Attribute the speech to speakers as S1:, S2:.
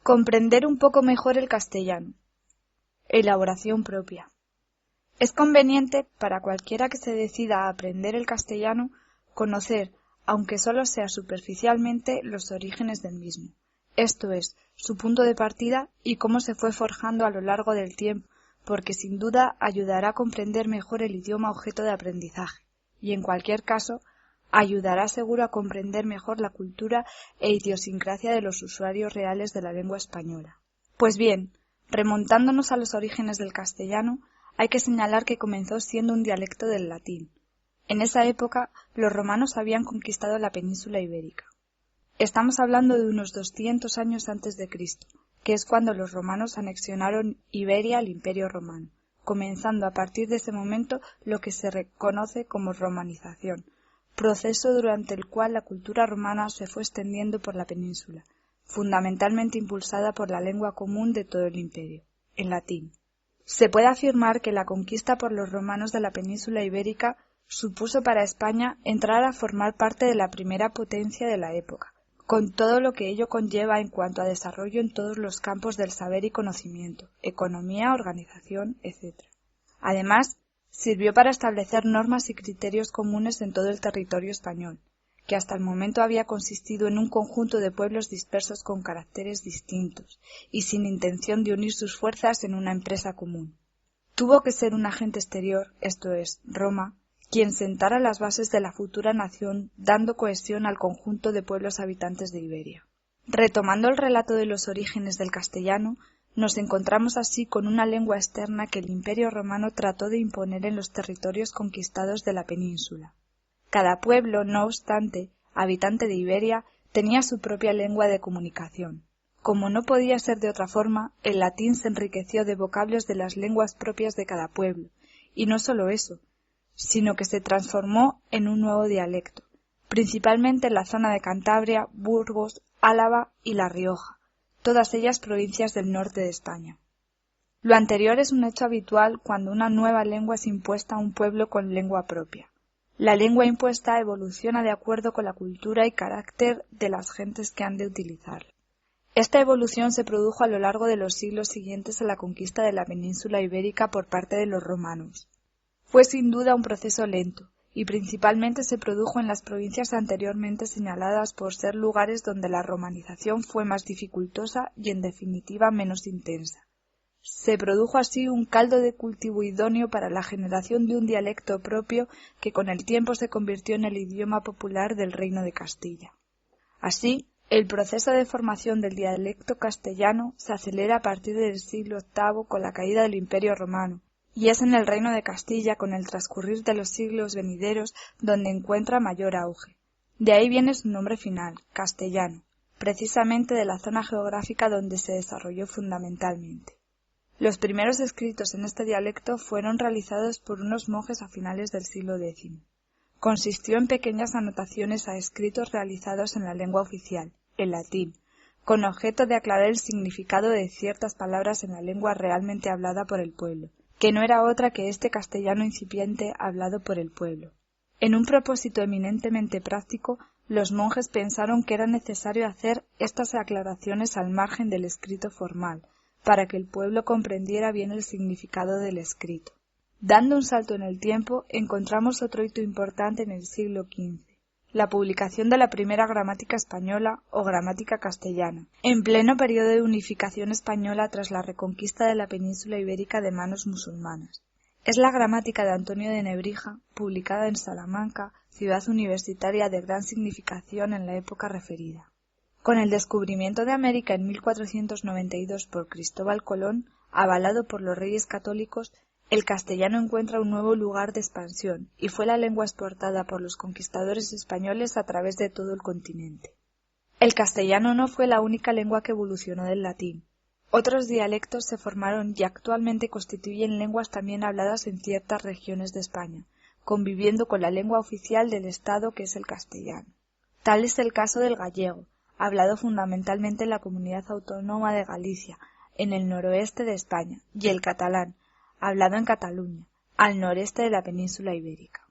S1: Comprender un poco mejor el castellano. Elaboración propia. Es conveniente para cualquiera que se decida a aprender el castellano conocer, aunque solo sea superficialmente, los orígenes del mismo, esto es, su punto de partida y cómo se fue forjando a lo largo del tiempo, porque sin duda ayudará a comprender mejor el idioma objeto de aprendizaje, y en cualquier caso, ayudará seguro a comprender mejor la cultura e idiosincrasia de los usuarios reales de la lengua española. Pues bien, remontándonos a los orígenes del castellano, hay que señalar que comenzó siendo un dialecto del latín. En esa época, los romanos habían conquistado la península ibérica. Estamos hablando de unos 200 años antes de Cristo, que es cuando los romanos anexionaron Iberia al Imperio Romano, comenzando a partir de ese momento lo que se reconoce como romanización, proceso durante el cual la cultura romana se fue extendiendo por la península, fundamentalmente impulsada por la lengua común de todo el imperio, el latín. Se puede afirmar que la conquista por los romanos de la península ibérica supuso para España entrar a formar parte de la primera potencia de la época, con todo lo que ello conlleva en cuanto a desarrollo en todos los campos del saber y conocimiento, economía, organización, etc. Además, sirvió para establecer normas y criterios comunes en todo el territorio español, que hasta el momento había consistido en un conjunto de pueblos dispersos con caracteres distintos y sin intención de unir sus fuerzas en una empresa común. Tuvo que ser un agente exterior, esto es, Roma, quien sentara las bases de la futura nación, dando cohesión al conjunto de pueblos habitantes de Iberia. Retomando el relato de los orígenes del castellano, nos encontramos así con una lengua externa que el Imperio Romano trató de imponer en los territorios conquistados de la península. Cada pueblo, no obstante, habitante de Iberia, tenía su propia lengua de comunicación. Como no podía ser de otra forma, el latín se enriqueció de vocablos de las lenguas propias de cada pueblo, y no solo eso, sino que se transformó en un nuevo dialecto, principalmente en la zona de Cantabria, Burgos, Álava y La Rioja, todas ellas provincias del norte de España. Lo anterior es un hecho habitual cuando una nueva lengua es impuesta a un pueblo con lengua propia. La lengua impuesta evoluciona de acuerdo con la cultura y carácter de las gentes que han de utilizarla. Esta evolución se produjo a lo largo de los siglos siguientes a la conquista de la península ibérica por parte de los romanos. Fue sin duda un proceso lento, y principalmente se produjo en las provincias anteriormente señaladas por ser lugares donde la romanización fue más dificultosa y en definitiva menos intensa. Se produjo así un caldo de cultivo idóneo para la generación de un dialecto propio que con el tiempo se convirtió en el idioma popular del Reino de Castilla. Así, el proceso de formación del dialecto castellano se acelera a partir del siglo VIII con la caída del Imperio Romano, y es en el Reino de Castilla, con el transcurrir de los siglos venideros, donde encuentra mayor auge. De ahí viene su nombre final, castellano, precisamente de la zona geográfica donde se desarrolló fundamentalmente. Los primeros escritos en este dialecto fueron realizados por unos monjes a finales del siglo X. Consistió en pequeñas anotaciones a escritos realizados en la lengua oficial, el latín, con objeto de aclarar el significado de ciertas palabras en la lengua realmente hablada por el pueblo, que no era otra que este castellano incipiente hablado por el pueblo. En un propósito eminentemente práctico, los monjes pensaron que era necesario hacer estas aclaraciones al margen del escrito formal, para que el pueblo comprendiera bien el significado del escrito. Dando un salto en el tiempo, encontramos otro hito importante en el siglo XV, la publicación de la primera gramática española o gramática castellana, en pleno periodo de unificación española tras la reconquista de la península ibérica de manos musulmanas. Es la gramática de Antonio de Nebrija, publicada en Salamanca, ciudad universitaria de gran significación en la época referida. Con el descubrimiento de América en 1492 por Cristóbal Colón, avalado por los reyes católicos, el castellano encuentra un nuevo lugar de expansión y fue la lengua exportada por los conquistadores españoles a través de todo el continente. El castellano no fue la única lengua que evolucionó del latín. Otros dialectos se formaron y actualmente constituyen lenguas también habladas en ciertas regiones de España, conviviendo con la lengua oficial del Estado que es el castellano. Tal es el caso del gallego, hablado fundamentalmente en la comunidad autónoma de Galicia, en el noroeste de España, y el catalán, hablado en Cataluña, al noreste de la península ibérica.